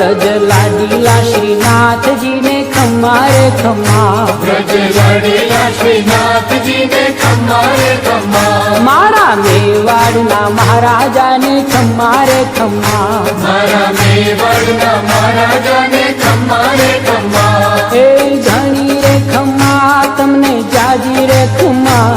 વ્રજ લાડીલા શ્રીનાથજીને ખમ્મા રે ખમ્મા, વ્રજ લાડીલા શ્રીનાથજીને ખમ્મા રે ખમ્મા, મારા મેવાડના મહારાજાને ખમ્મા રે ખમ્મા, મારા મેવાડના મહારાજાને ખમ્મા રે ખમ્મા, એ ઘણી રે ખમ્મા તમને જાજી રે ખમ્મા,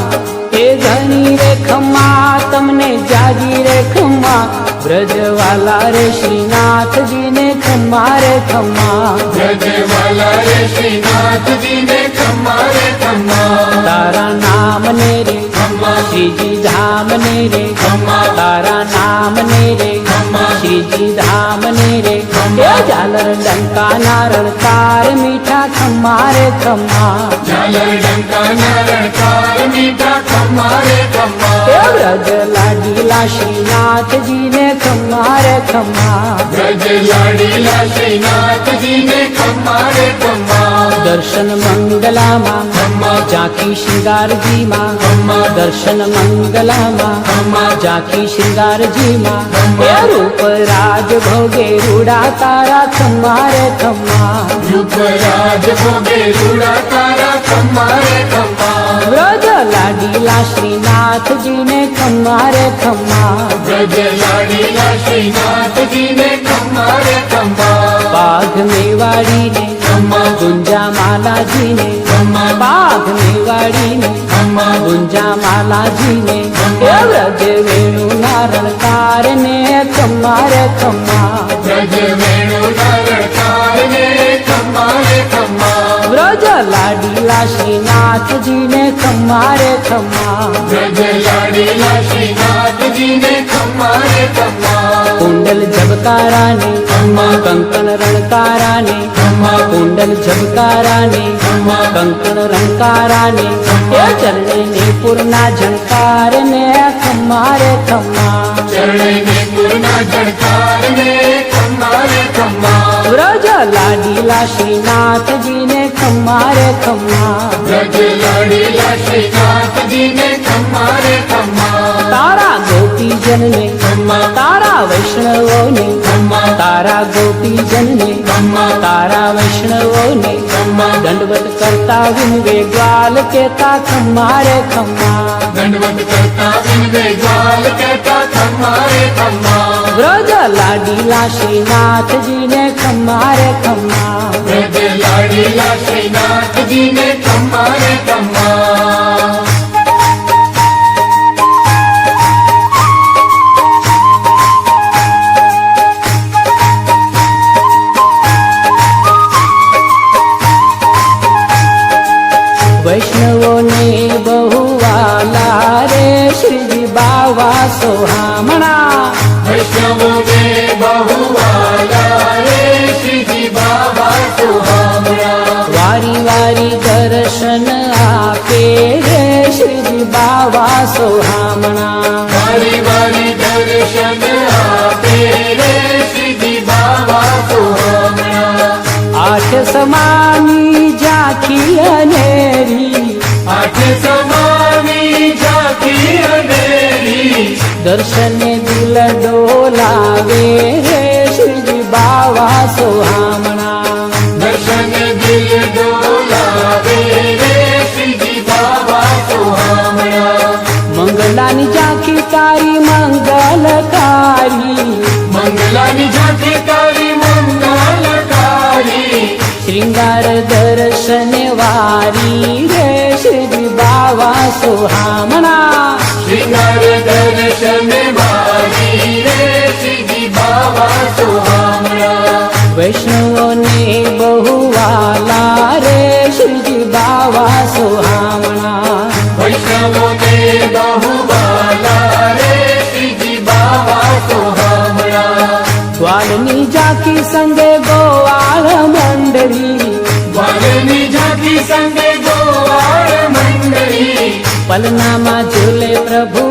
એ ઘણી રે ખમ્મા તમને જાજી રે ખમ્મા, વ્રજવાલા રે શ્રીનાથજીને ખમ્મા રે ખમ્મા, વ્રજવાલા રે શ્રીનાથજીને ખમ્મા રે ખમ્મા, તારા નામને રે ખમ્મા, શ્રીજી ધામને રે ખમ્મા, તારા નામને રે ખમ્મા, શ્રીજી ધામને રે એ ઝાલર ડંકા નારણ તાર મીઠા ખમ્મા રે ખમ્મા, ઝાલર ડંકાના રણકાર મીઠા ખમ્મા રે ખમ્મા, એ વ્રજ લાડીલા શ્રીનાથજીને ખમ્મા રે ખમ્મા, વ્રજ લાડીલા શ્રીનાથજીને ખમ્મા રે ખમ્મા, દર્શન મંગલામાં ખમ્મા, ઝાંખી શૃંગારજીમાં, ખમ્મા, દર્શન મંગલામાં ખમ્મા, ઝાંખી શૃંગારજીમાં, એ રૂપ રાજ ભોગે રૂડા તારા ખમ્મા રે ખમ્મા, યુગરાજ ભોગે રૂડા તારા ખમ્મા રે ખમ્મા, વ્રજ લાડીલા શ્રીનાથજીને ખમ્મા રે ખમ્મા, વ્રજ લાડીલા શ્રીનાથજીને ખમ્મા રે ખમ્મા, બાઘ મેવાડીને ખમ્મા, ગુંજા માલાજીને, ખમ્મા, બાઘ મેવાડીને ખમ્મા, ગુંજા માલાજીને, એ વ્રજ વેણુ નારણકારને ખમ્મા રે ખમ્મા, વ્રજ વેણુના રણકારને ખમ્મા રે ખમ્મા, વ્રજ લાડીલા શ્રીનાથજીને ખમ્મા રે ખમ્મા, વ્રજ લાડીલા શ્રીનાથજીને ખમ્મા રે ખમ્મા, કુંડલ જબકારાને ખમ્મા, કંકણ રણકારાને, ખમ્મા, કુંડલ જબકારાને ખમ્મા, કંકણ રણકારાને, એ ચરણે નિપુરના ઝણકારને ખમ્મા રે ખમ્મા, ચરણે ને પૂર્ણા ઝણકારને ખમ્મા રે ખમ્મા, વ્રજ લાડીલા શ્રીનાથજીને ખમ્મા રે ખમ્મા, વ્રજ લાડીલા શ્રીનાથજીને ખમ્મા રે ખમ્મા, તારા ગોપીજનને ખમ્મા, તારા વૈષ્ણવોને, ખમ્મા, તારા ગોપીજનને ખમ્મા, તારા વૈષ્ણવોને ખમ્મા, દંડવત કરતા વિનવે ગ્વાલ કેતા ખમ્મા રે ખમ્મા, દંડવત કરતા વિનવે ગ્વાલ કહેતા ખમ્મા રે ખમ્મા, વ્રજ લાડીલા શ્રીનાથજીને ખમ્મા રે ખમ્મા, વ્રજ લાડીલા શ્રીનાથજીને ખમ્મા રે ખમ્મા, વૈષ્ણવોને બહુવાલા રે શ્રીજી બાવા સોહામણા, વૈષ્ણવોને બહુવાલા રે શ્રીજી બાબા સુહામણા, વારી વારી દર્શન આપે રે શ્રીજી બાવા સોહામણા, વારી વારી દર્શન આપે રે શ્રીજી બાબા સુહામણા, આઠ સમાની ઝાંખી અનેરી, આઠ સમાની ઝાંખી અંધેરી, દર્શને દિલ ડોલાવે રે શ્રીજી બાવા સોહામણા, દર્શન દિલ ડોલાવે રે શ્રીજી બાબા સુહામણા, મંગલાની ઝાંખી તારી મંગલકારી, મંગલાની ઝાંખી તારી મંગલકારી, શ્રીંગાર દર્શને વારી રે શ્રીજી બાવા સોહામણા, શ્રીંગાર દર્શન વારી રે શ્રીજી બાબા સુહામણા, વૈષ્ણવોને બહુવાલા રે શ્રીજી બાવા સોહામણા, વૈષ્ણવોને બહુવાલા રે શ્રીજી બાબા સુહામણા, ગ્વાલની ઝાંખી સંગે ગોવાળ મંડળી, વાલની ઝાંખી સંગે ગોવાળ મંડળી, પલનામાં ઝૂલે પ્રભુ